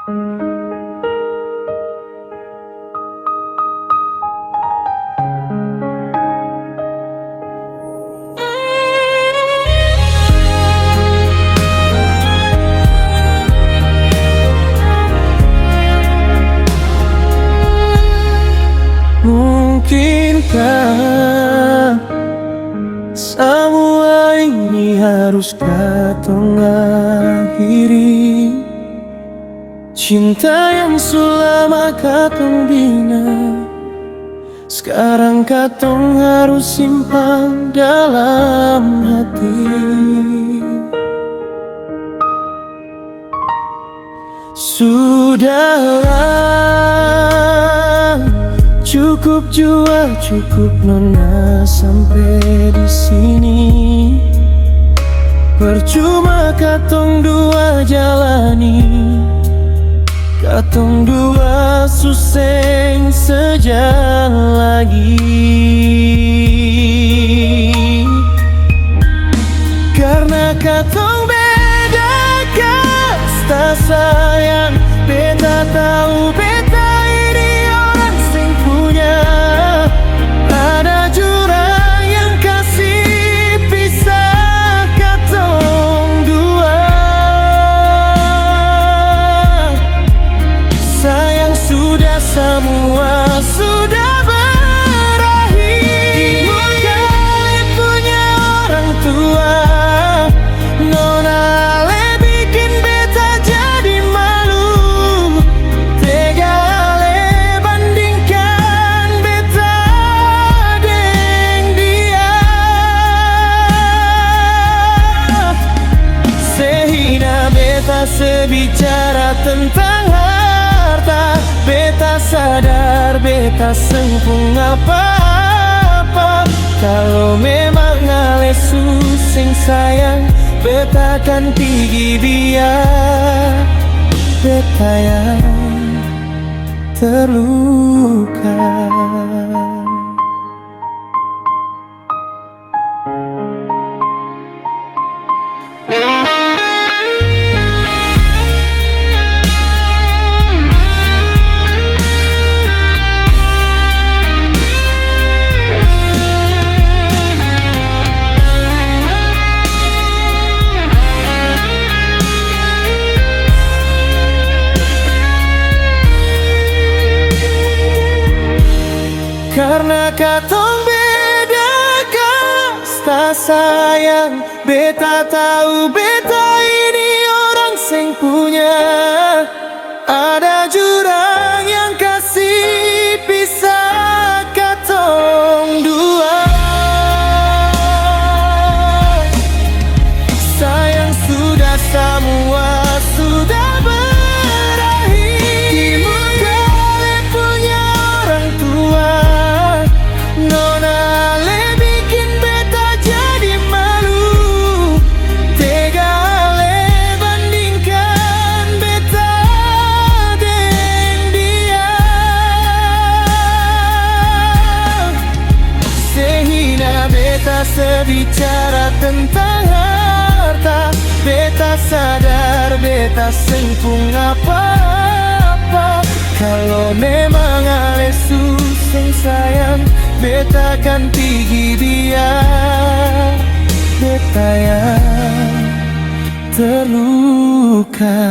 Mungkinkah semua ini harus katong akhiri? Cinta yang selama katong bina, sekarang katong harus simpan dalam hati. Sudahlah, cukup jua, cukup nona sampai di sini. Percuma katong dua jalani, katong dua suseng sejalan lagi. Karena katong beda kasta sayang, beta tahu beta ini orang sing punya. Ada jurang yang kasih pisah katong dua. Sayang sudah semua sudah berakhir. Kali punya orang tua, nona ale bikin beta jadi malu. Tega ale bandingkan beta deng dia. Sehingga beta sebicara tentang harta, beta sadar beta sempung apa-apa. Kalau memang ale suseng sayang, beta akan pergi biar beta yang terluka. Karena katong beda kasta sayang, beta tahu beta ini orang sing punya. Ada jurang yang kasih pisah katong dua. Sayang sudah semua sudah berakhir. Kali punya orang tua, nona ale bikin beta jadi malu. Tega ale bandingkan beta deng dia. Sehingga beta sebicara tentang harta, beta sadar beta sempung apa-apa. Kalau memang ale suseng sayang, beta akan pergi biar beta yang terluka.